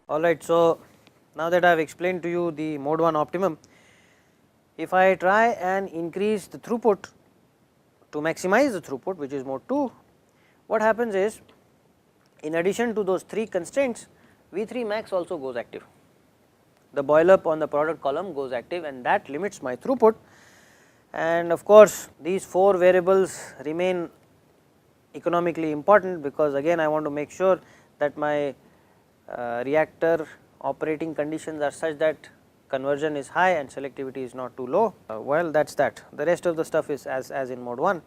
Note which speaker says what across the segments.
Speaker 1: Alright, so now that I have explained to you the mode 1 optimum, if I try and increase the throughput to maximize the throughput, which is mode 2, what happens is, in addition to those 3 constraints, V3 max also goes active. The boil up on the product column goes active, and that limits my throughput. And of course, these 4 variables remain economically important, because again I want to make sure that my reactor operating conditions are such that conversion is high and selectivity is not too low. Well, that is that. The rest of the stuff is as in mode 1.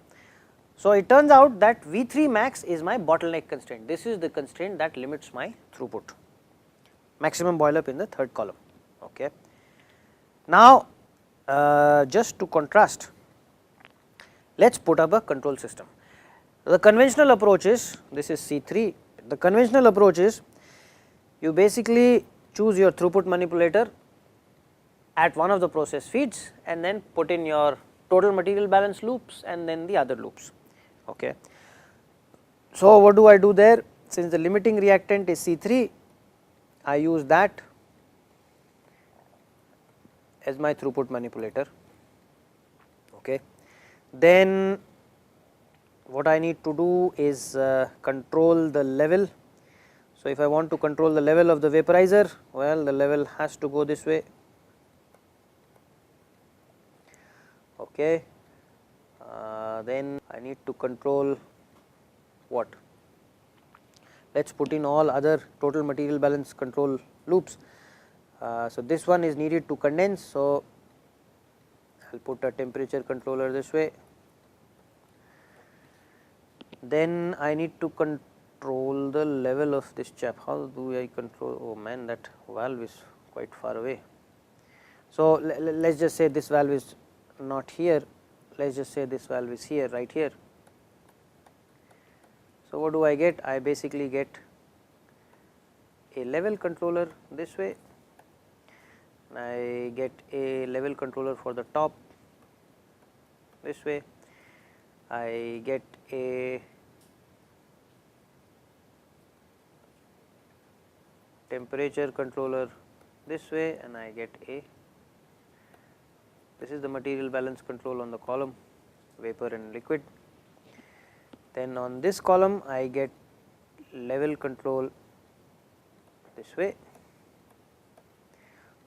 Speaker 1: So, it turns out that V3 max is my bottleneck constraint. This is the constraint that limits my throughput, maximum boil up in the third column. Okay. Now, just to contrast, let us put up a control system. The conventional approach is, this is C3, the conventional approach is, you basically choose your throughput manipulator at one of the process feeds and then put in your total material balance loops and then the other loops. Okay. So, what do I do there? Since the limiting reactant is C3, I use that as my throughput manipulator. Okay. Then what I need to do is control the level. So, if I want to control the level of the vaporizer, well, the level has to go this way. Okay. Then I need to control what? Let us put in all other total material balance control loops. So, this one is needed to condense. So, I will put a temperature controller this way. Then I need to control the level of this chap. How do I control? Oh man, that valve is quite far away. So, let us just say this valve is not here, let us just say this valve is here, right here. So, what do I get? I basically get a level controller this way, and I get a level controller for the top this way, I get a temperature controller this way, and I get a, this is the material balance control on the column, vapor and liquid. Then on this column I get level control this way,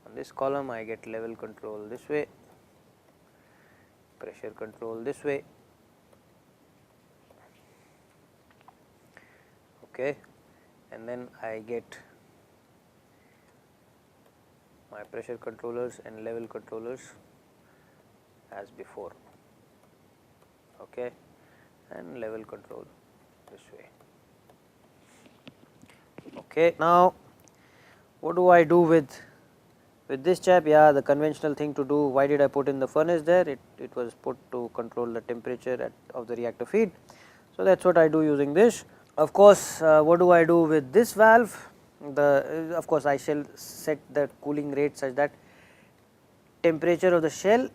Speaker 1: on this column I get level control this way, pressure control this way. Okay. And then I get my pressure controllers and level controllers as before. Okay. And level control this way. Okay. Now, what do I do with this chap? Yeah, the conventional thing to do. Why did I put in the furnace there? It was put to control the temperature of the reactor feed. So, that is what I do using this. Of course, what do I do with this valve? Of course, I shall set the cooling rate such that temperature of the shell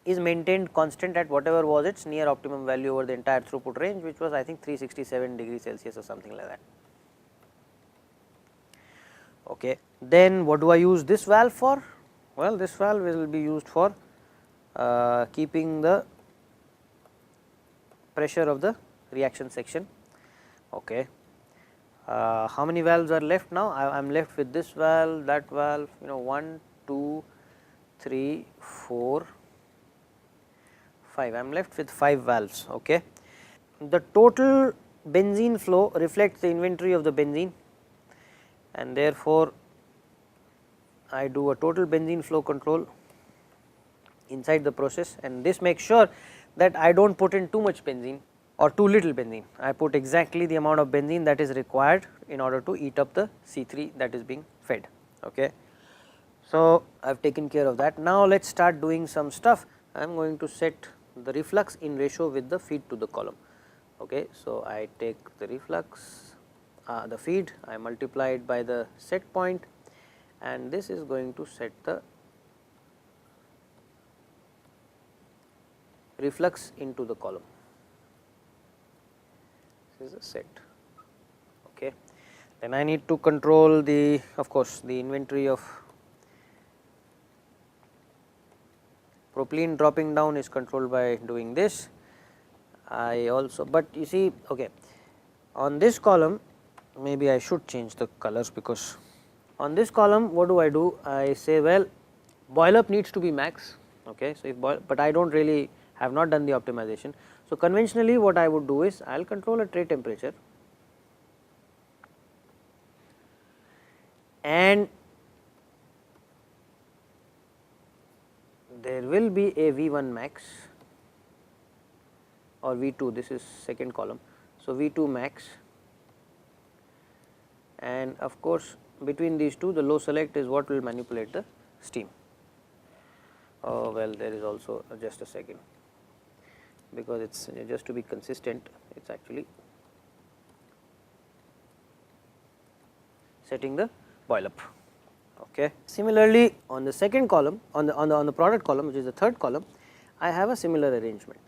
Speaker 1: is maintained constant at whatever was its near optimum value over the entire throughput range, which was I think 367 degrees Celsius or something like that. Okay. Then what do I use this valve for? Well, this valve will be used for keeping the pressure of the reaction section. Okay. How many valves are left now? I am left with this valve, that valve, 1, 2, 3, 4, 5. I am left with 5 valves. Okay. The total benzene flow reflects the inventory of the benzene, and therefore, I do a total benzene flow control inside the process, and this makes sure that I do not put in too much benzene or too little benzene. I put exactly the amount of benzene that is required in order to eat up the C3 that is being fed. Okay. So, I have taken care of that. Now, let us start doing some stuff. I am going to set the reflux in ratio with the feed to the column. Okay. So, I take the reflux, the feed, I multiply it by the set point, and this is going to set the reflux into the column. This is a set. Okay. Then I need to control the, of course, the inventory of propylene dropping down is controlled by doing this. I also, but you see, okay, on this column maybe I should change the colors, because on this column what do? I say, well, boil up needs to be max, okay. So, if boil, but I do not really have not done the optimization. So, conventionally what I would do is I will control a tray temperature and there will be a V1 max or V2, this is second column. So, V2 max, and of course, between these two the low select is what will manipulate the steam. Oh well, there is also just a second, because it is just to be consistent, it is actually setting the boil up. Okay. Similarly, on the second column, on the product column, which is the third column, I have a similar arrangement.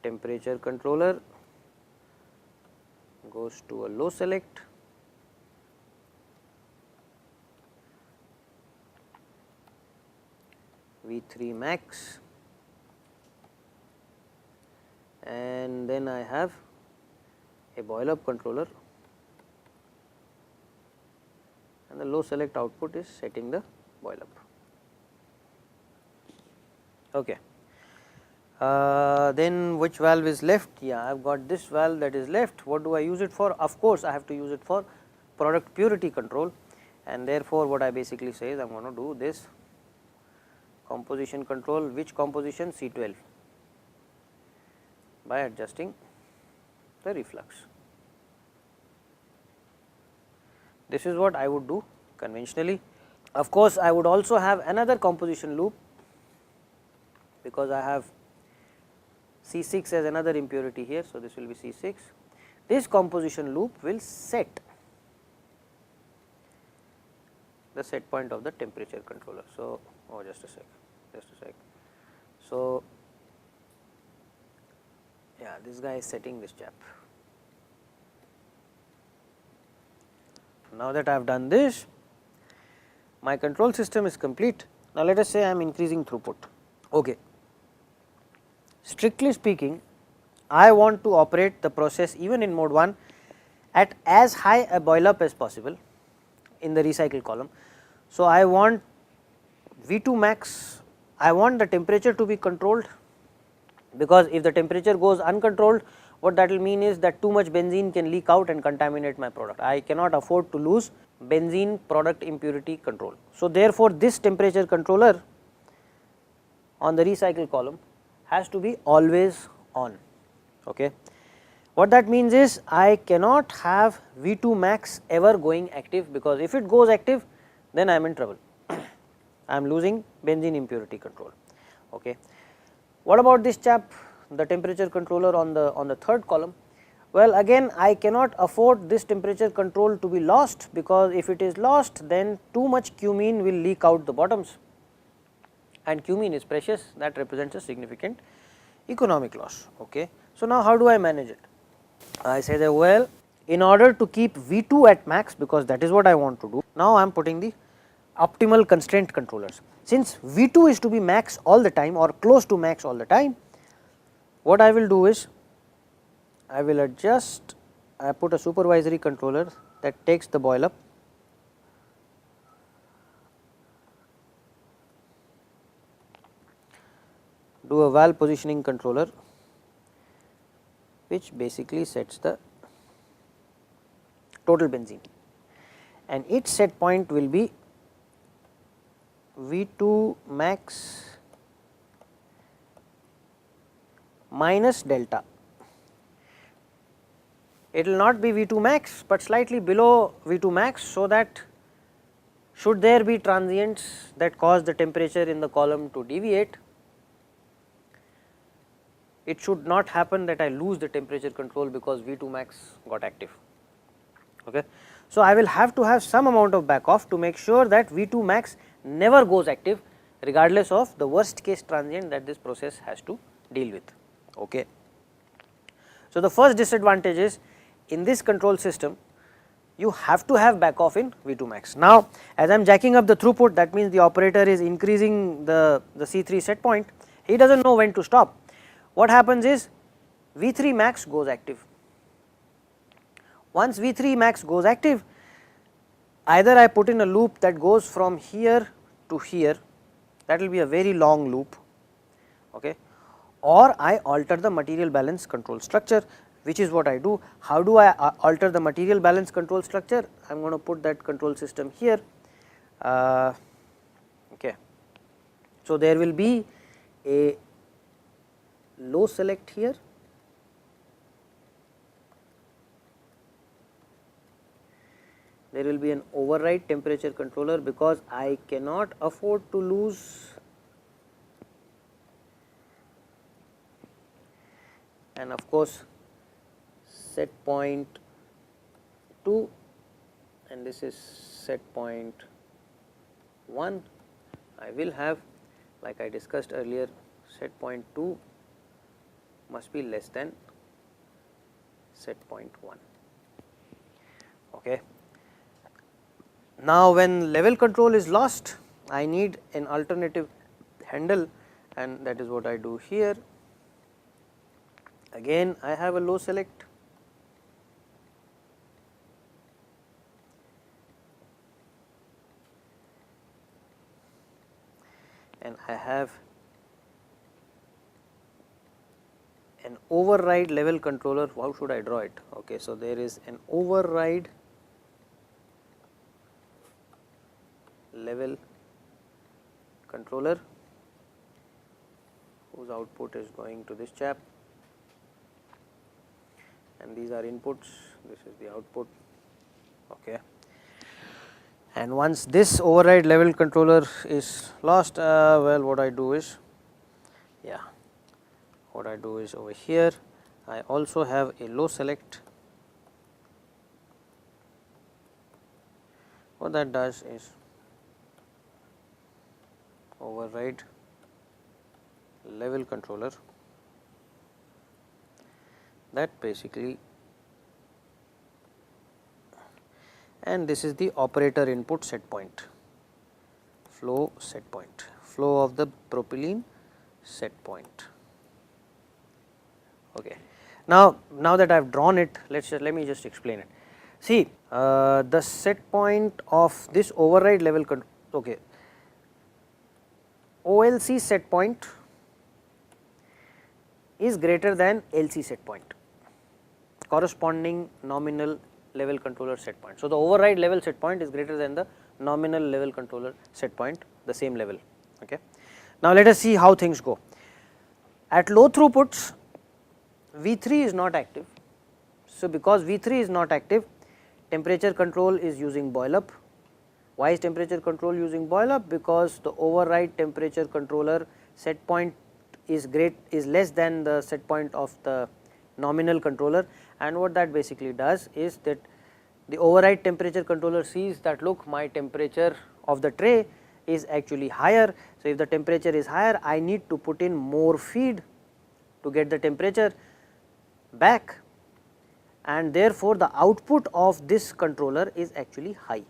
Speaker 1: Temperature controller goes to a low select, V3 max, and then I have a boil up controller, and the low select output is setting the boil up. Okay. Then which valve is left? Yeah, I have got this valve that is left. What do I use it for? Of course, I have to use it for product purity control, and therefore, what I basically say is I am going to do this composition control. Which composition? C12, by adjusting the reflux. This is what I would do conventionally. Of course, I would also have another composition loop, because I have C6 as another impurity here. So, this will be C6. This composition loop will set the set point of the temperature controller. So, just a sec. So, yeah, this guy is setting this chap. Now that I have done this, my control system is complete. Now, let us say I am increasing throughput. Okay. Strictly speaking, I want to operate the process even in mode 1 at as high a boil up as possible in the recycle column. So, I want V2 max, I want the temperature to be controlled, because if the temperature goes uncontrolled, what that will mean is that too much benzene can leak out and contaminate my product. I cannot afford to lose benzene product impurity control. So, therefore, this temperature controller on the recycle column has to be always on. Okay. What that means is I cannot have V2 max ever going active, because if it goes active, then I am in trouble. I am losing benzene impurity control. Okay. What about this chap, the temperature controller on the third column? Well, again I cannot afford this temperature control to be lost, because if it is lost, then too much cumene will leak out the bottoms, and cumene is precious, that represents a significant economic loss. Okay. So, now how do I manage it? I say that, well, in order to keep V2 at max, because that is what I want to do, now I am putting the optimal constraint controllers. Since V2 is to be max all the time or close to max all the time, what I will do is I will adjust, I put a supervisory controller that takes the boil up, do a valve positioning controller which basically sets the total benzene, and its set point will be V2 max minus delta. It will not be V2 max, but slightly below V2 max, so that should there be transients that cause the temperature in the column to deviate, it should not happen that I lose the temperature control because V2 max got active. Okay. So, I will have to have some amount of back off to make sure that V2 max never goes active, regardless of the worst case transient that this process has to deal with. Okay. So, the first disadvantage is in this control system you have to have back off in V2 max. Now, as I am jacking up the throughput, that means the operator is increasing the C3 set point, he does not know when to stop. What happens is V3 max goes active. Once V3 max goes active, either I put in a loop that goes from here to here, that will be a very long loop, okay, or I alter the material balance control structure, which is what I do. How do I alter the material balance control structure? I am going to put that control system here. Okay. So, there will be a low select here, there will be an override temperature controller, because I cannot afford to lose, and of course set point 2 and this is set point 1. I will have, like I discussed earlier, set point 2 must be less than set point 1. Okay. Now, when level control is lost, I need an alternative handle, and that is what I do here. Again I have a low select, and I have an override level controller. How should I draw it? Okay, so there is an override level controller whose output is going to this chap, and these are inputs, this is the output. Okay. And once this override level controller is lost, well, what I do is, what I do is over here I also have a low select. What that does is override level controller, that basically, and this is the operator input set point, flow set point, flow of the propylene set point. Okay. Now that I have drawn it, let me just explain it. See, the set point of this override level control, okay, OLC set point is greater than LC set point, corresponding nominal level controller set point. So, the override level set point is greater than the nominal level controller set point, the same level. Okay. Now, let us see how things go. At low throughputs, V3 is not active. So, because V3 is not active, temperature control is using boil up. Why is temperature control using boil up? Because the override temperature controller set point is less than the set point of the nominal controller, and what that basically does is that the override temperature controller sees that, look, my temperature of the tray is actually higher. So, if the temperature is higher, I need to put in more feed to get the temperature back, and therefore, the output of this controller is actually high.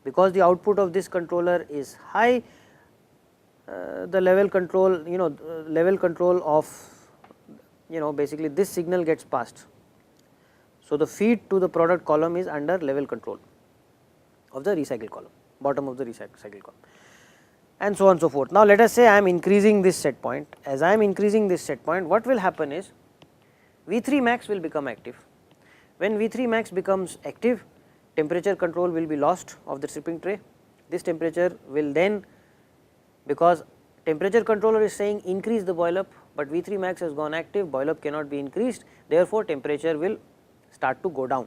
Speaker 1: Because the output of this controller is high, the level control, level control of, basically this signal gets passed. So, the feed to the product column is under level control of the recycle column, bottom of the recycle column, and so on and so forth. Now, let us say I am increasing this set point. As I am increasing this set point, what will happen is V3 max will become active. When V3 max becomes active, temperature control will be lost of the stripping tray. This temperature will then, because temperature controller is saying increase the boil up, but V3 max has gone active, boil up cannot be increased, therefore, temperature will start to go down.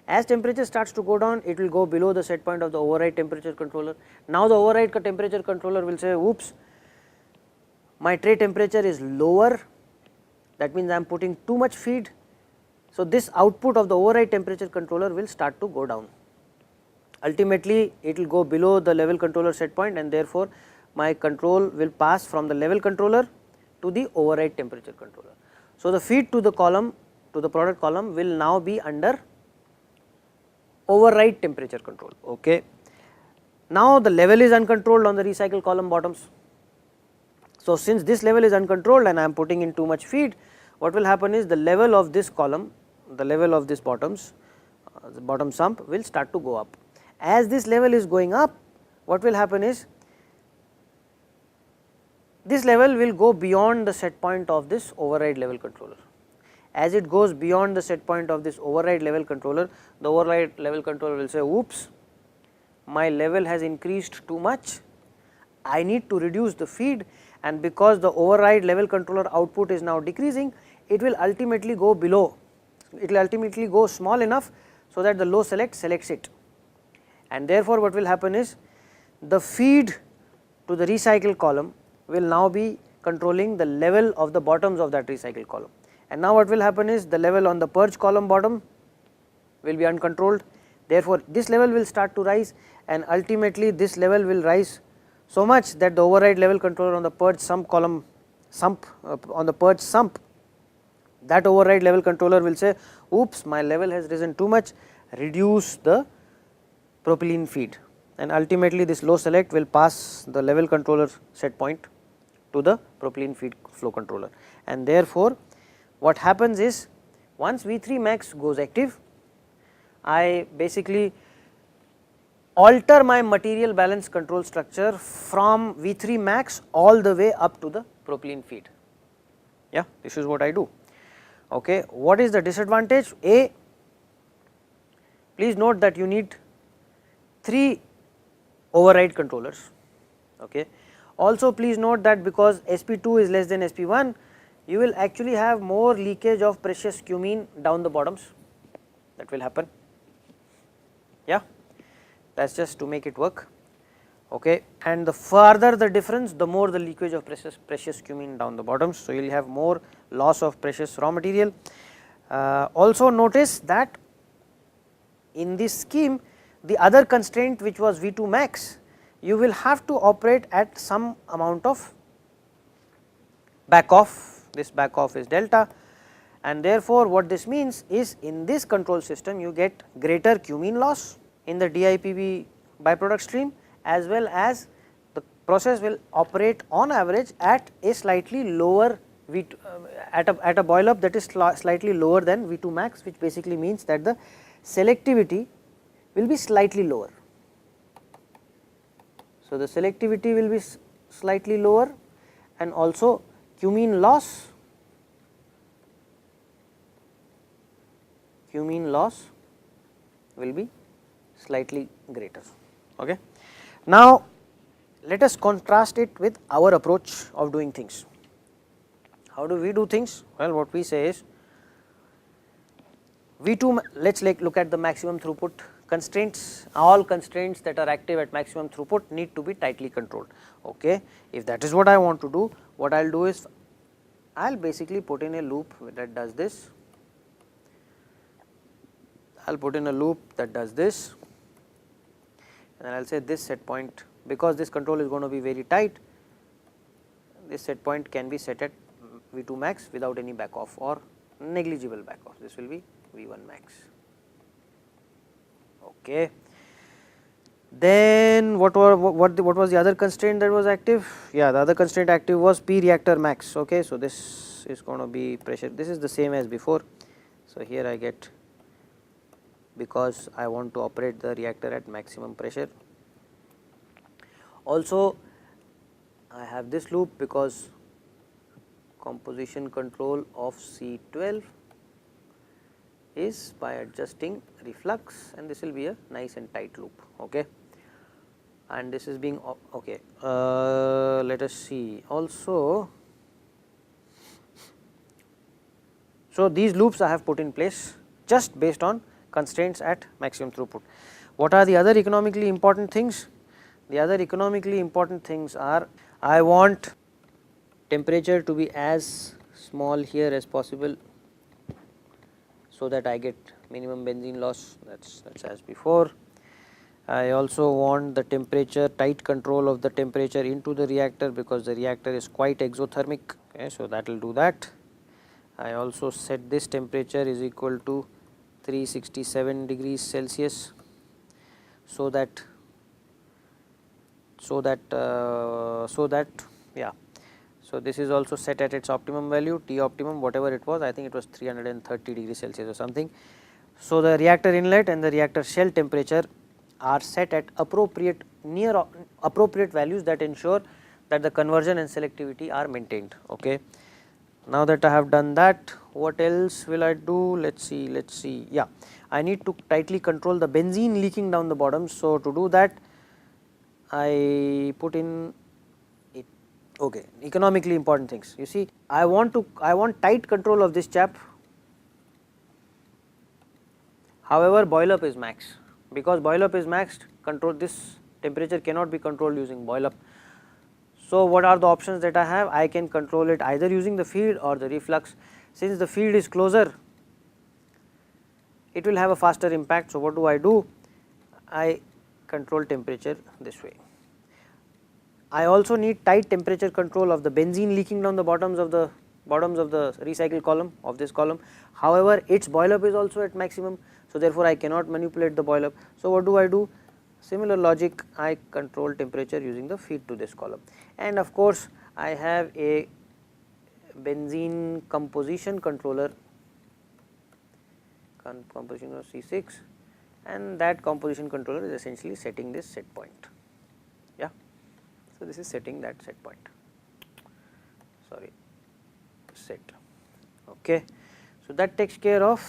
Speaker 1: As temperature starts to go down, it will go below the set point of the override temperature controller. Now, the override temperature controller will say, oops, my tray temperature is lower, that means I am putting too much feed. So, this output of the override temperature controller will start to go down. Ultimately, it will go below the level controller set point, and therefore, my control will pass from the level controller to the override temperature controller. So, the feed to the column, to the product column will now be under override temperature control. Okay. Now the level is uncontrolled on the recycle column bottoms. So since this level is uncontrolled and I am putting in too much feed, what will happen is the level of this column, the level of this bottoms, the bottom sump will start to go up. As this level is going up, what will happen is this level will go beyond the set point of this override level controller. As it goes beyond the set point of this override level controller, the override level controller will say, oops, my level has increased too much, I need to reduce the feed, and because the override level controller output is now decreasing, it will ultimately go below, it will ultimately go small enough so that the low select selects it, and therefore what will happen is the feed to the recycle column will now be controlling the level of the bottoms of that recycle column. And now what will happen is the level on the purge column bottom will be uncontrolled, therefore this level will start to rise, and ultimately this level will rise so much that the override level controller on the purge sump column on the purge sump, that override level controller will say, oops, my level has risen too much, reduce the propylene feed, and ultimately this low select will pass the level controller set point to the propylene feed flow controller. And therefore what happens is once V3 max goes active, I basically alter my material balance control structure from V3 max all the way up to the propylene feed. Yeah, this is what I do. Okay, what is the disadvantage? A, please note that you need 3 override controllers. Okay. Also please note that because SP2 is less than SP1, you will actually have more leakage of precious cumene down the bottoms, that will happen. Yeah, that is just to make it work. Okay. And the further the difference, the more the leakage of precious cumene down the bottoms, so you will have more loss of precious raw material. Also notice that in this scheme, the other constraint which was V2 max, you will have to operate at some amount of back off, this back off is delta, and therefore what this means is in this control system you get greater cumene loss in the DIPB byproduct stream, as well as the process will operate on average at a slightly lower V2, at a boil up that is slightly lower than V2 max, which basically means that the selectivity will be slightly lower. So the selectivity will be slightly lower, and also cumene loss will be slightly greater. Okay. Now let us contrast it with our approach of doing things. How do we do things? Well, what we say is V2, let us look at the maximum throughput constraints. All constraints that are active at maximum throughput need to be tightly controlled. Okay. If that is what I want to do, what I will do is I will basically put in a loop that does this, I will put in a loop that does this, and I will say this set point, because this control is going to be very tight, this set point can be set at V2 max without any back off or negligible back off. This will be V1 max. Okay. Then what was the other constraint that was active? Yeah, the other constraint active was P reactor max. Okay, so this is going to be pressure. This is the same as before. So here I get, because I want to operate the reactor at maximum pressure. Also I have this loop because composition control of C12 is by adjusting reflux, and this will be a nice and tight loop. Okay. And this is being okay. Let us see also. So these loops I have put in place just based on constraints at maximum throughput. What are the other economically important things? The other economically important things are, I want temperature to be as small here as possible so that I get minimum benzene loss, that's as before. I also want the temperature, tight control of the temperature into the reactor, because the reactor is quite exothermic. Okay, so that will do that. I also set this temperature is equal to 367 degrees Celsius. so that yeah. So, this is also set at its optimum value, T optimum whatever it was, I think it was 330 degrees Celsius or something. So, the reactor inlet and the reactor shell temperature are set at appropriate values that ensure that the conversion and selectivity are maintained. Okay. Now that I have done that, what else will I do? Let's see. Yeah, I need to tightly control the benzene leaking down the bottom. So, to do that, I put in it. Okay, economically important things. You see, I want tight control of this chap. However, boil up is max. Because boil up is maxed, control this temperature cannot be controlled using boil up. So, what are the options that I have? I can control it either using the feed or the reflux. Since the feed is closer, it will have a faster impact. So, what do? I control temperature this way. I also need tight temperature control of the benzene leaking down the bottoms of the recycle column of this column. However, its boil up is also at maximum. So, therefore, I cannot manipulate the boil up. So, what do? Similar logic, I control temperature using the feed to this column, and of course, I have a benzene composition controller, composition of C6, and that composition controller is essentially setting this set point. Yeah, so this is setting that set point. Sorry, set. Okay, so that takes care of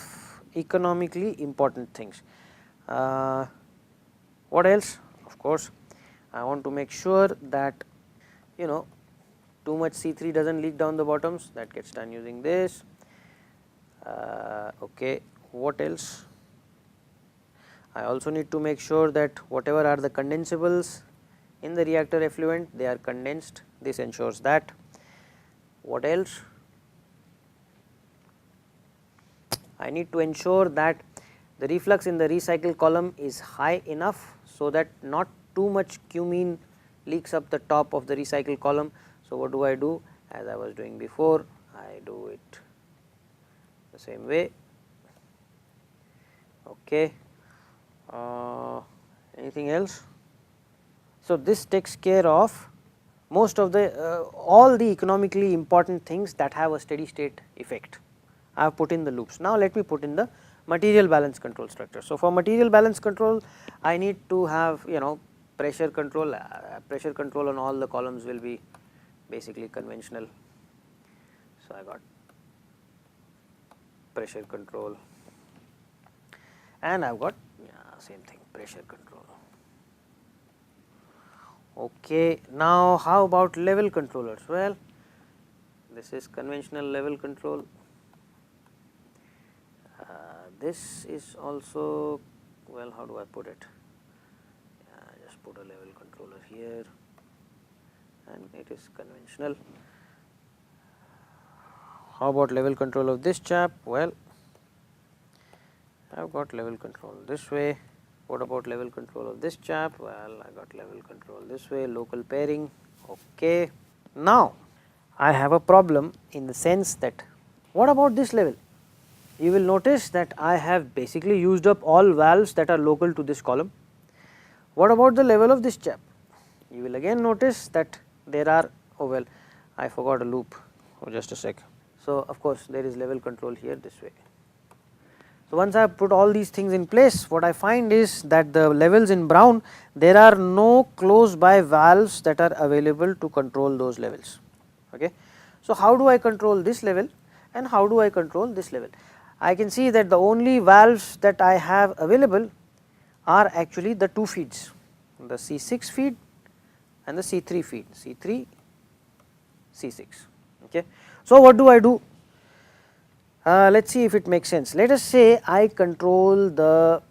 Speaker 1: economically important things. What else? Of course, I want to make sure that too much C3 does not leak down the bottoms, that gets done using this. Okay, what else? I also need to make sure that whatever are the condensables in the reactor effluent, they are condensed, this ensures that. What else? I need to ensure that the reflux in the recycle column is high enough so that not too much cumene leaks up the top of the recycle column. So, what do? As I was doing before, I do it the same way. Okay. Anything else? So, this takes care of most of the all the economically important things that have a steady state effect. I have put in the loops. Now, let me put in the material balance control structure. So, for material balance control, I need to have pressure control. Pressure control on all the columns will be basically conventional. So, I got pressure control, and I have got same thing, pressure control. Okay. Now, how about level controllers? Well, this is conventional level control. This is also, well, how do I put it? Just put a level controller here, and it is conventional. How about level control of this chap? Well, I have got level control this way. What about level control of this chap? Well, I got level control this way, local pairing. Okay. Now, I have a problem in the sense that, what about this level? You will notice that I have basically used up all valves that are local to this column. What about the level of this chap? You will again notice that there are, oh well, I forgot a loop, just a sec. So, of course, there is level control here this way. So, once I have put all these things in place, what I find is that the levels in brown, there are no close by valves that are available to control those levels. Okay. So, how do I control this level and how do I control this level? I can see that the only valves that I have available are actually the two feeds, the C6 feed and the C3 feed, C3, C6. Okay. So, what do? Let us see if it makes sense. Let us say I control the,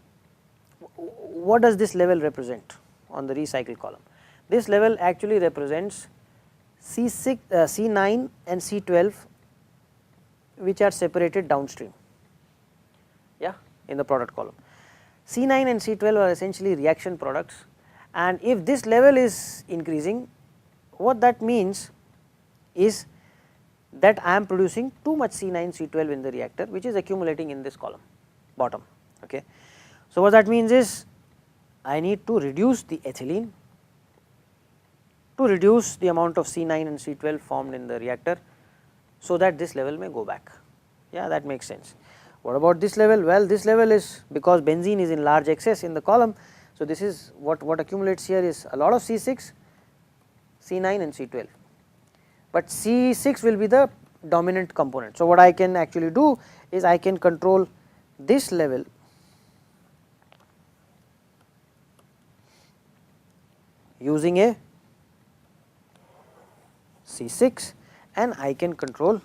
Speaker 1: what does this level represent on the recycle column? This level actually represents C6, C9 and C12, which are separated downstream, yeah, in the product column. C9 and C12 are essentially reaction products, and if this level is increasing, what that means is that I am producing too much C9 C12 in the reactor, which is accumulating in this column bottom. Okay. So, what that means is I need to reduce the ethylene to reduce the amount of C9 and C12 formed in the reactor, so that this level may go back. Yeah, that makes sense. What about this level? Well, this level is because benzene is in large excess in the column. So, this is what accumulates here is a lot of C6, C9 and C12, but C6 will be the dominant component. So, what I can actually do is I can control this level using a C6, and I can control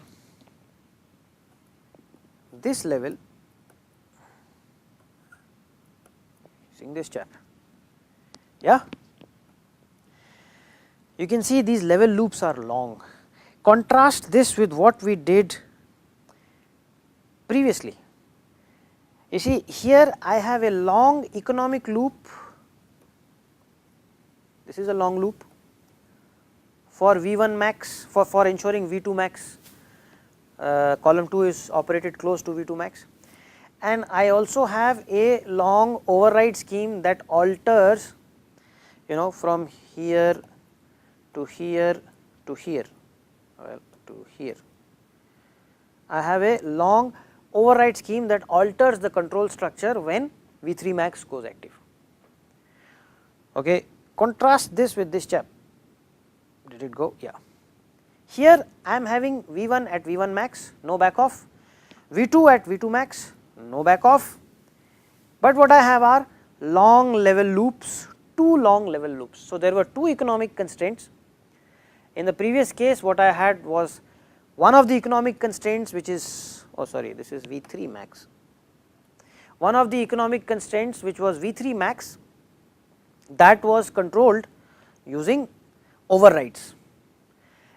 Speaker 1: this level using this chap. Yeah, you can see these level loops are long. Contrast this with what we did previously. You see, here I have a long economic loop, this is a long loop for V1 max, for ensuring V2 max, column 2 is operated close to V2 max, and I also have a long override scheme that alters, you know, from here to here to here, well, to here. I have a long override scheme that alters the control structure when V3 max goes active. Okay. Contrast this with this chap. Did it go? Yeah. Here I am having V1 at V1 max, no back off, V2 at V2 max, no back off, but what I have are long level loops, two long level loops. So, there were two economic constraints. In the previous case, what I had was one of the economic constraints, which is, oh sorry, this is V3 max. One of the economic constraints, which was V3 max, that was controlled using overrides,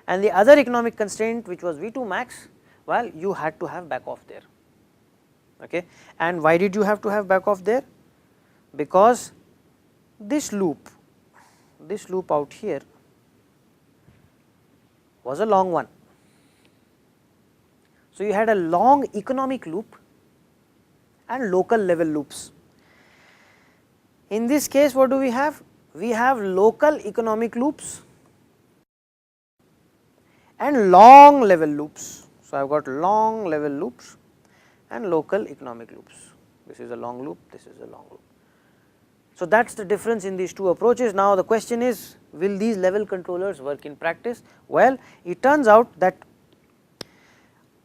Speaker 1: and the other economic constraint, which was V2 max, well, you had to have back off there. Okay. And why did you have to have back off there? Because this loop out here was a long one. So, you had a long economic loop and local level loops. In this case, what do we have? We have local economic loops and long level loops. So, I have got long level loops and local economic loops. This is a long loop, this is a long loop. So, that is the difference in these two approaches. Now, the question is, will these level controllers work in practice? Well, it turns out that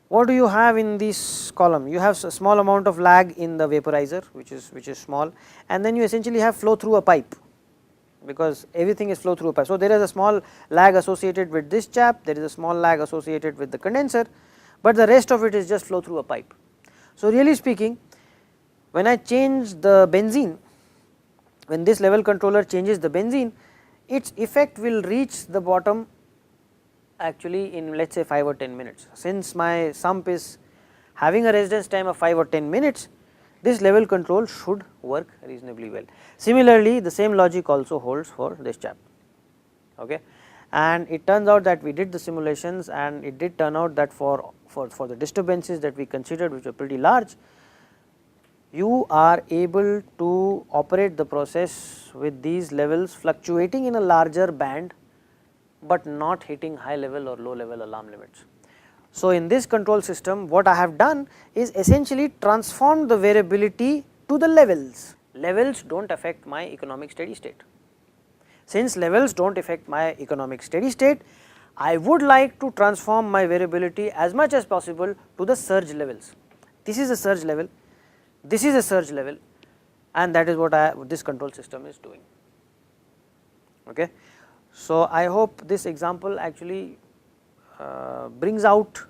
Speaker 1: what do you have in this column? You have a small amount of lag in the vaporizer, which is small, and then you essentially have flow through a pipe, because everything is flow through a pipe. So, there is a small lag associated with this chap, there is a small lag associated with the condenser, but the rest of it is just flow through a pipe. So, really speaking, when I change the benzene, when this level controller changes the benzene, its effect will reach the bottom actually in, let us say, 5 or 10 minutes. Since my sump is having a residence time of 5 or 10 minutes, this level control should work reasonably well. Similarly, the same logic also holds for this chap. Okay. And it turns out that we did the simulations, and it did turn out that for the disturbances that we considered, which were pretty large, you are able to operate the process with these levels fluctuating in a larger band, but not hitting high level or low level alarm limits. So, in this control system, what I have done is essentially transform the variability to the levels. Levels do not affect my economic steady state. Since levels do not affect my economic steady state, I would like to transform my variability as much as possible to the surge levels. This is a surge level, this is a surge level, and that is what this control system is doing. Okay. So, I hope this example actually brings out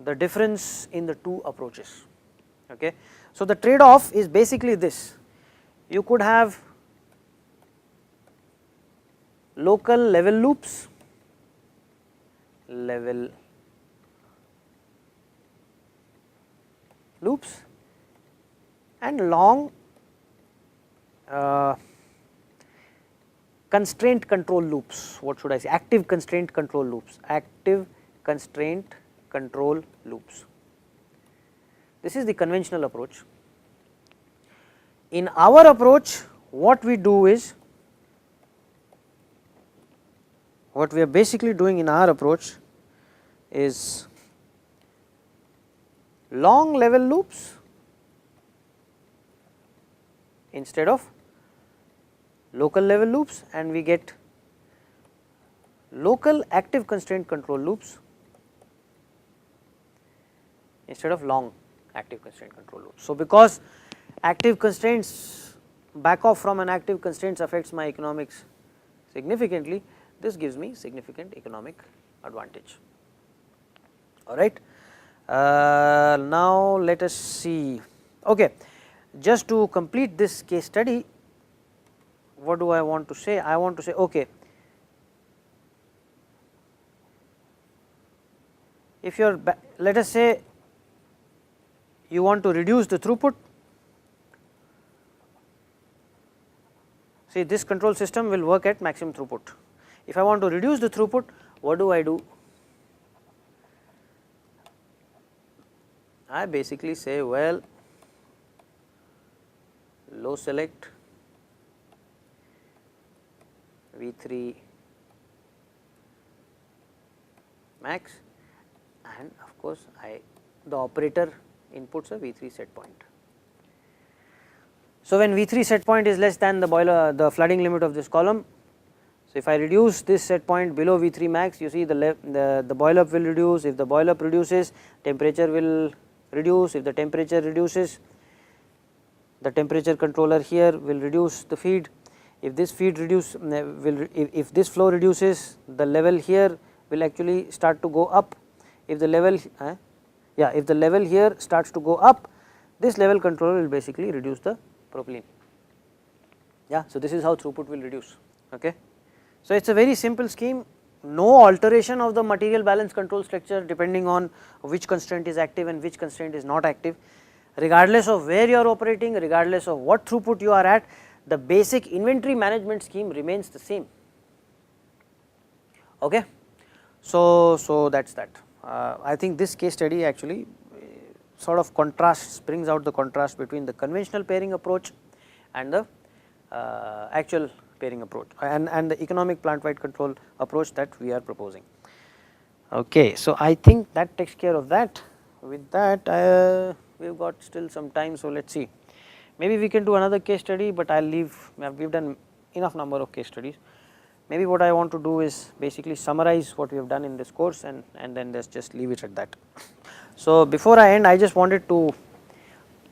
Speaker 1: the difference in the two approaches. Okay. So, the trade off is basically this: you could have local level loops, and long constraint control loops. What should I say? Active constraint control loops, active constraint control loops. This is the conventional approach. In our approach, what we do is, what we are basically doing in our approach is long level loops instead of local level loops, and we get local active constraint control loops instead of long active constraint control loops. So, because active constraints, back off from an active constraints affects my economics significantly, this gives me significant economic advantage. All right. Now let us see. Okay, just to complete this case study, what do I want to say? I want to say, okay, if you are, let us say you want to reduce the throughput. See, this control system will work at maximum throughput. If I want to reduce the throughput, what do? I basically say, well, low select V3 max, and of course, the operator inputs a V3 set point. So, when V3 set point is less than the flooding limit of this column, so if I reduce this set point below V3 max, you see the boil up will reduce. If the boil up reduces, temperature will reduce. If the temperature reduces, the temperature controller here will reduce the feed. If this feed reduce if this flow reduces, the level here will actually start to go up. If the level if the level here starts to go up, this level controller will basically reduce the propylene. Yeah, so this is how throughput will reduce. Okay. So, it is a very simple scheme, no alteration of the material balance control structure depending on which constraint is active and which constraint is not active. Regardless of where you are operating, regardless of what throughput you are at, the basic inventory management scheme remains the same. Okay. So, that is that. I think this case study actually sort of brings out the contrast between the conventional pairing approach and the actual pairing approach and the economic plant wide control approach that we are proposing. Okay, so I think that takes care of that. With that, we have got still some time, so let us see. Maybe we can do another case study, but I will leave. We have done enough number of case studies. Maybe what I want to do is basically summarize what we have done in this course, and then let's just leave it at that. So, before I end, I just wanted to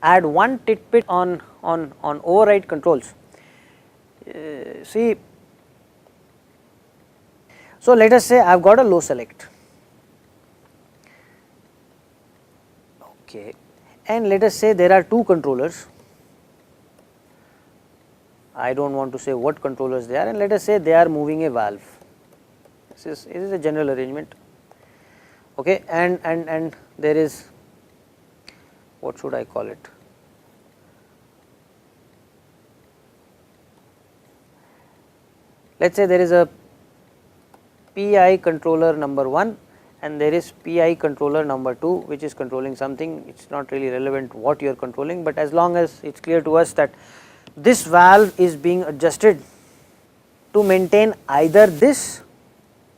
Speaker 1: add one tidbit on override controls. See, so let us say I have got a low select, okay, and let us say there are two controllers. I do not want to say what controllers they are, and let us say they are moving a valve. This is a general arrangement, okay, and there is, what should I call it? Let us say there is a PI controller number 1 and there is PI controller number 2, which is controlling something. It is not really relevant what you are controlling, but as long as it is clear to us that this valve is being adjusted to maintain either this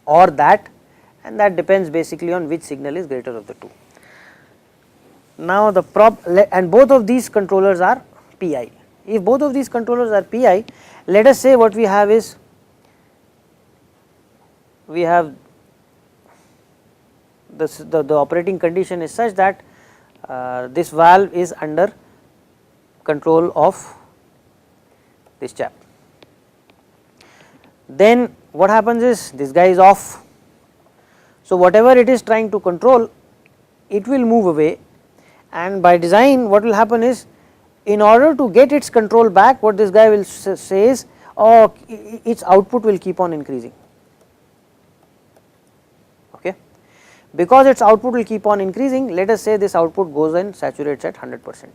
Speaker 1: or that, and that depends basically on which signal is greater of the two. Now, and both of these controllers are PI. If both of these controllers are PI, let us say what we have is, we have the operating condition is such that this valve is under control of this chap. Then what happens is, this guy is off. So, whatever it is trying to control, it will move away, and by design what will happen is, in order to get its control back, what this guy will say is, oh, its output will keep on increasing. Okay. Because its output will keep on increasing, let us say this output goes and saturates at 100%.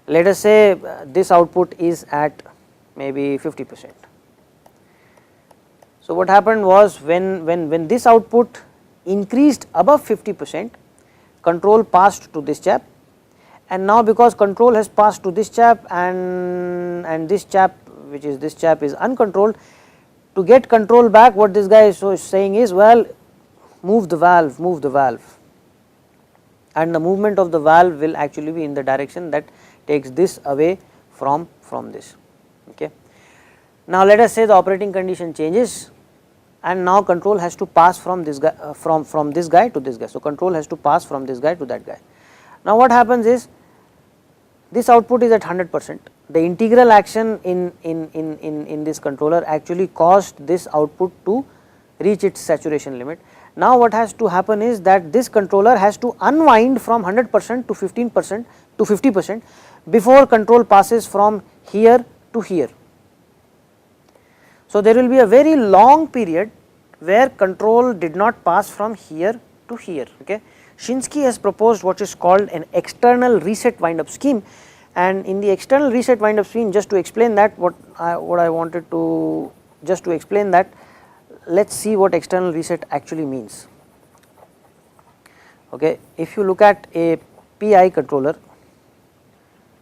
Speaker 1: Let us say this output is at maybe 50%. So, what happened was, when this output increased above 50%, control passed to this chap, and now because control has passed to this chap and this chap, which is this chap, is uncontrolled. To get control back, what this guy is saying is, well, move the valve, and the movement of the valve will actually be in the direction that takes this away from this. Okay. Now let us say the operating condition changes, and now control has to pass from this guy from this guy to this guy. So control has to pass from this guy to that guy. Now what happens is, this output is at 100%. The integral action in this controller actually caused this output to reach its saturation limit. Now what has to happen is that this controller has to unwind from 100% to 15% to 50% before control passes from here to here. So there will be a very long period where control did not pass from here to here. Okay. Shinsky has proposed what is called an external reset wind up scheme, and in the external reset wind up scheme, just to explain that, what I wanted to just to explain that, let us see what external reset actually means. Okay. If you look at a PI controller,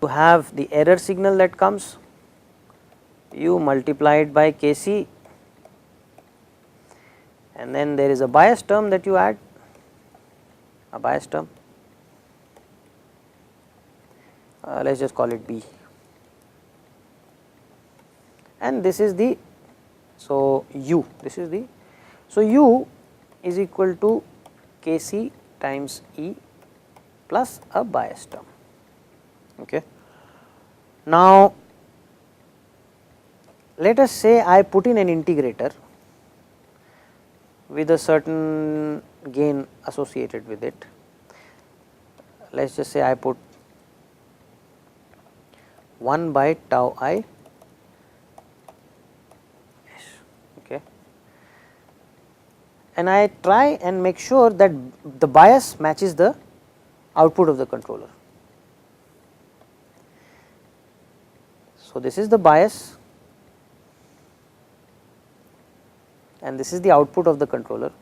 Speaker 1: you have the error signal that comes, you multiply it by Kc, and then there is a bias term that you add, a bias term, let us just call it B, and this is the, so U, this is the, so U is equal to Kc times E plus a bias term. Okay. Now let us say I put in an integrator with a certain gain associated with it. Let us just say I put 1 by tau I, okay, and I try and make sure that the bias matches the output of the controller. So this is the bias and this is the output of the controller.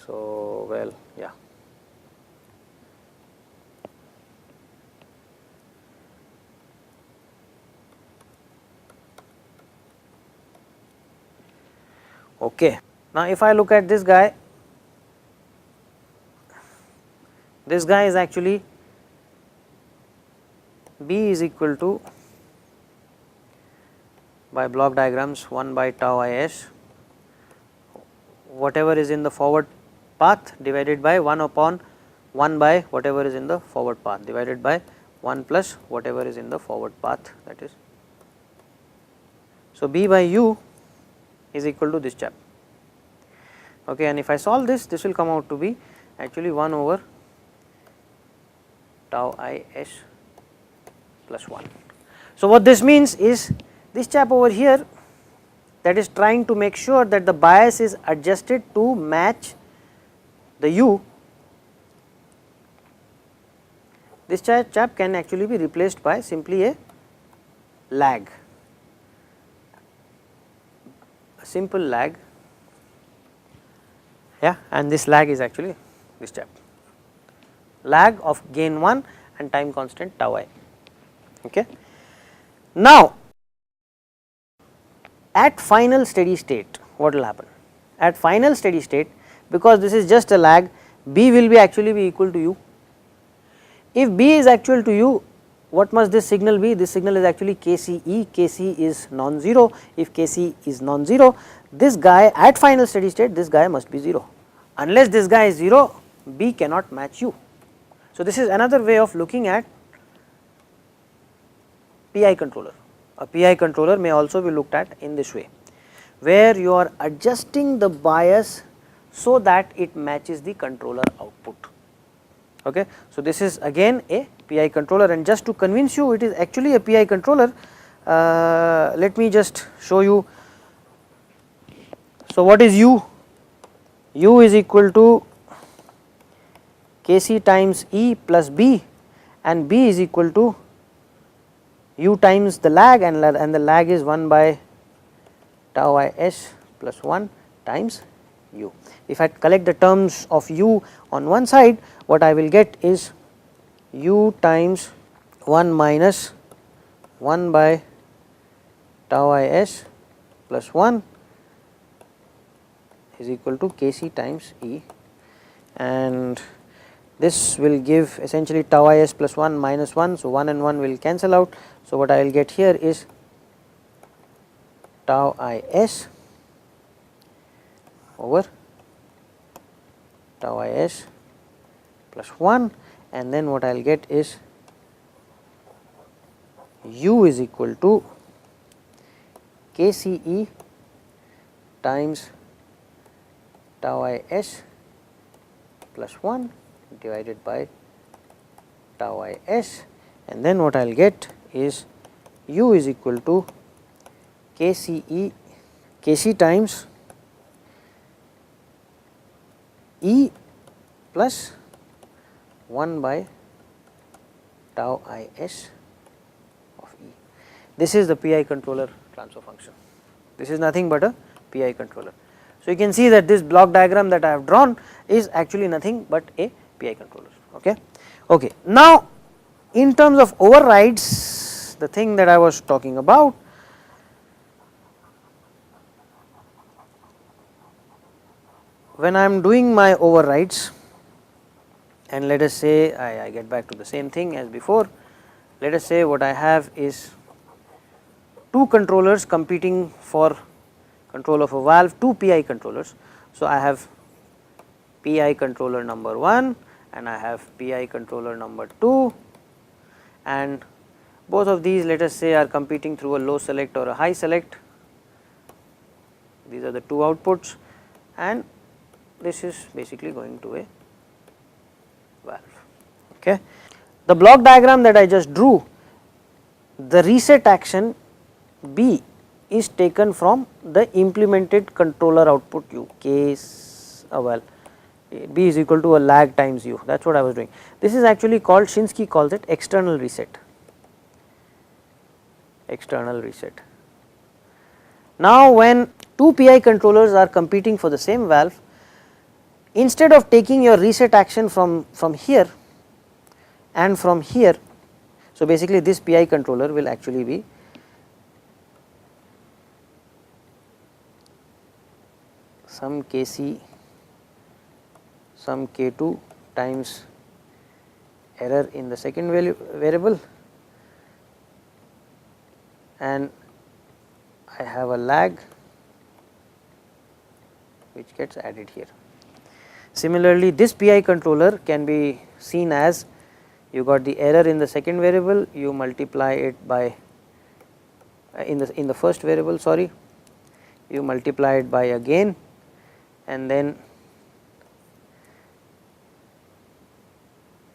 Speaker 1: So, well, yeah. Okay. Now, if I look at this guy is actually B is equal to, by block diagrams, 1 by tau is whatever is in the forward path divided by 1 upon 1 by whatever is in the forward path divided by 1 plus whatever is in the forward path, that is. So, B by U is equal to this chap. Okay, and if I solve this, this will come out to be actually 1 over tau is plus 1. So, what this means is, this chap over here, that is trying to make sure that the bias is adjusted to match the U, this chap can actually be replaced by simply a lag, a simple lag, yeah, and this lag is actually this chap, lag of gain 1 and time constant tau I. Okay. Now, at final steady state, what will happen? At final steady state, because this is just a lag, B will be actually be equal to U. If B is actual to U, what must this signal be? This signal is actually KCE, KC is non-zero. If KC is non-zero, this guy at final steady state, this guy must be 0. Unless this guy is 0, B cannot match U. So, this is another way of looking at PI controller. A PI controller may also be looked at in this way, where you are adjusting the bias so that it matches the controller output. Okay. So, this is again a PI controller, and just to convince you it is actually a PI controller, let me just show you. So, what is U? U is equal to Kc times E plus B, and B is equal to U times the lag, and the lag is 1 by tau is plus 1 times u. If I collect the terms of u on one side, what I will get is u times 1 minus 1 by tau is plus 1 is equal to Kc times E, and this will give essentially tau is plus 1 minus 1. So, 1 and 1 will cancel out. So, what I will get here is tau is over tau is plus 1, and then what I will get is u is equal to Kce times tau is plus 1 divided by tau is, and then what I will get is u is equal to Kc times E plus 1 by tau is of E. This is the PI controller transfer function. This is nothing but a PI controller. So, you can see that this block diagram that I have drawn is actually nothing but a PI controller. Okay. Now, in terms of overrides, the thing that I was talking about, when I am doing my overrides, and let us say I get back to the same thing as before, let us say what I have is two controllers competing for control of a valve, two PI controllers. So, I have PI controller number 1 and I have PI controller number 2, and both of these, let us say, are competing through a low select or a high select. These are the two outputs, and this is basically going to a valve. Okay. The block diagram that I just drew, the reset action B is taken from the implemented controller output u, case well B is equal to a lag times u, that is what I was doing. This is actually called, Shinsky calls it external reset. Now, when two PI controllers are competing for the same valve, instead of taking your reset action from here and from here, so basically this PI controller will actually be some Kc, some K2 times error in the second variable, and I have a lag which gets added here. Similarly, this PI controller can be seen as, you got the error in the second variable, you multiply it by in the first variable, sorry, you multiply it by a gain, and then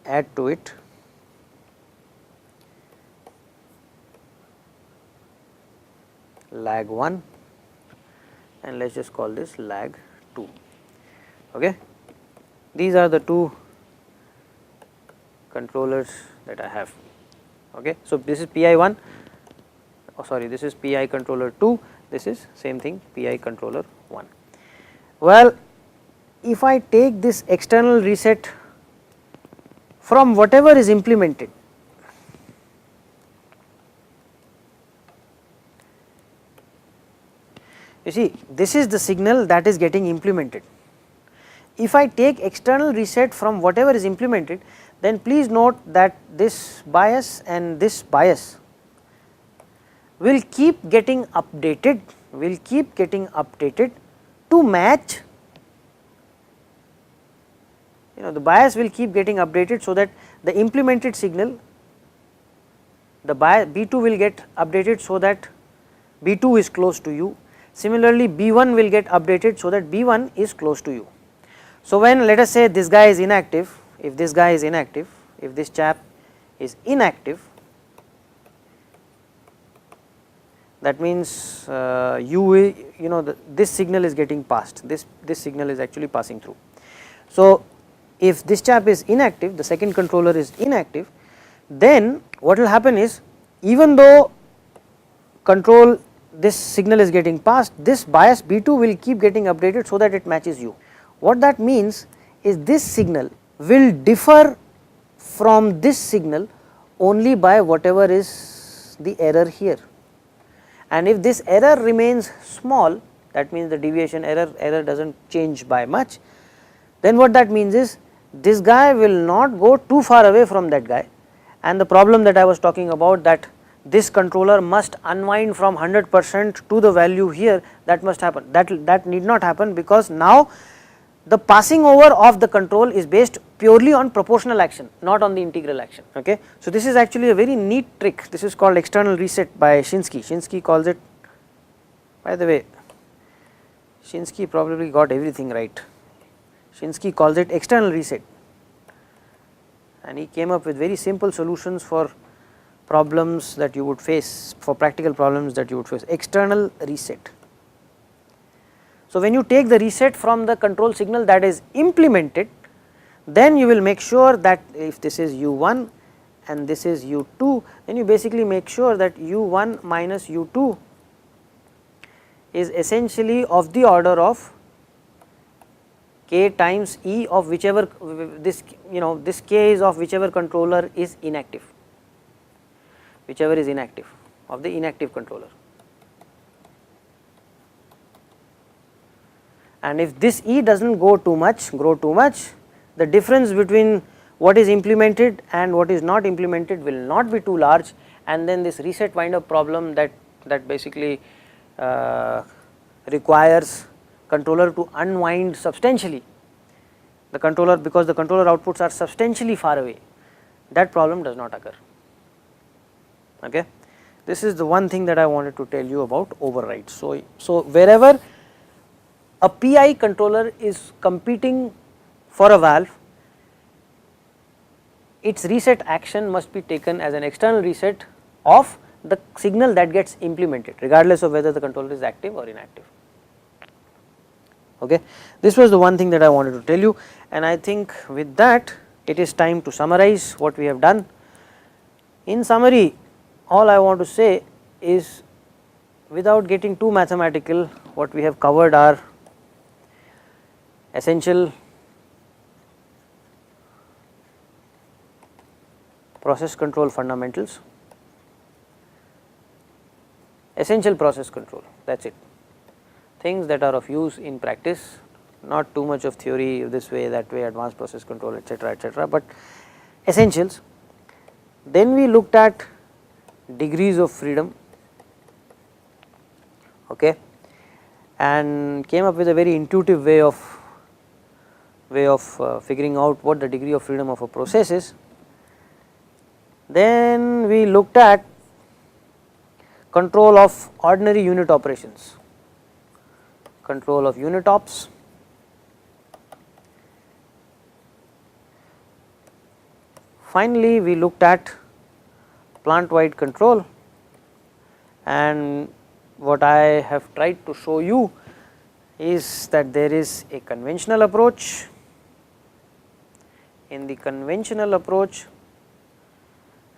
Speaker 1: add to it lag 1, and let us just call this lag 2. Okay. These are the two controllers that I have. Okay. So, this is PI 1, oh sorry, this is PI controller 2, this is same thing PI controller 1. Well, if I take this external reset from whatever is implemented, you see, this is the signal that is getting implemented. If I take external reset from whatever is implemented, then please note that this bias and this bias will keep getting updated, to match, the bias will keep getting updated, so that the implemented signal, the bias B2 will get updated so that B2 is close to u. Similarly, B1 will get updated so that B1 is close to u. So, when let us say this guy is inactive, if this guy is inactive, if this chap is inactive, that means this signal is getting passed, this signal is actually passing through. So, if this chap is inactive, the second controller is inactive, then what will happen is, even though control this signal is getting passed, this bias B2 will keep getting updated so that it matches U. What that means is this signal will differ from this signal only by whatever is the error here, and if this error remains small, that means the deviation error does not change by much, then what that means is this guy will not go too far away from that guy, and the problem that I was talking about, that this controller must unwind from 100% to the value here, that must happen, that need not happen, because now the passing over of the control is based purely on proportional action, not on the integral action. Okay. So, this is actually a very neat trick. This is called external reset by Shinsky. Shinsky calls it, by the way, Shinsky probably got everything right. Shinsky calls it external reset, and he came up with very simple solutions for problems that you would face, for practical problems that you would face. External reset. So, when you take the reset from the control signal that is implemented, then you will make sure that if this is U1 and this is U2, then you basically make sure that U1 minus U2 is essentially of the order of k times E of whichever, this this k is of whichever controller is inactive, whichever is inactive, of the inactive controller. And if this E does not grow too much, the difference between what is implemented and what is not implemented will not be too large, and then this reset wind up problem that basically requires controller to unwind substantially the controller, because the controller outputs are substantially far away, that problem does not occur. Okay. This is the one thing that I wanted to tell you about overrides. So wherever a PI controller is competing for a valve, its reset action must be taken as an external reset of the signal that gets implemented, regardless of whether the controller is active or inactive. Okay. This was the one thing that I wanted to tell you, and I think with that it is time to summarize what we have done. In summary, all I want to say is, without getting too mathematical, what we have covered are essential process control fundamentals, essential process control, that is it, things that are of use in practice, not too much of theory this way, that way, advanced process control, etc., but essentials. Then we looked at degrees of freedom, okay, and came up with a very intuitive way of figuring out what the degree of freedom of a process is. Then we looked at control of ordinary unit operations, control of unit ops. Finally, we looked at plant wide control, and what I have tried to show you is that there is a conventional approach. In the conventional approach,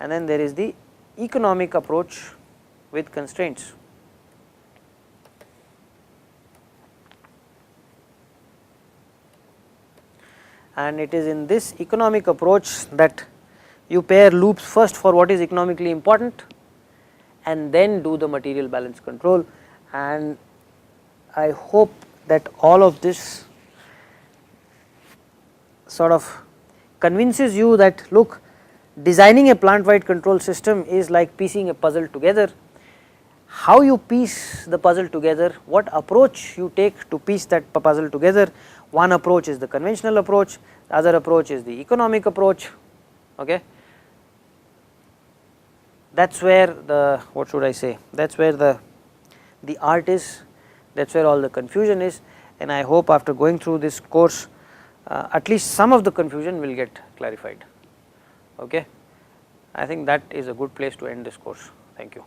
Speaker 1: and then there is the economic approach with constraints. And it is in this economic approach that you pair loops first for what is economically important and then do the material balance control, and I hope that all of this sort of convinces you that, look, designing a plant wide control system is like piecing a puzzle together. How you piece the puzzle together, what approach you take to piece that puzzle together. One approach is the conventional approach, the other approach is the economic approach. Okay. That is where the, what should I say, that is where the art is, that is where all the confusion is, and I hope after going through this course at least some of the confusion will get clarified. Okay. I think that is a good place to end this course. Thank you.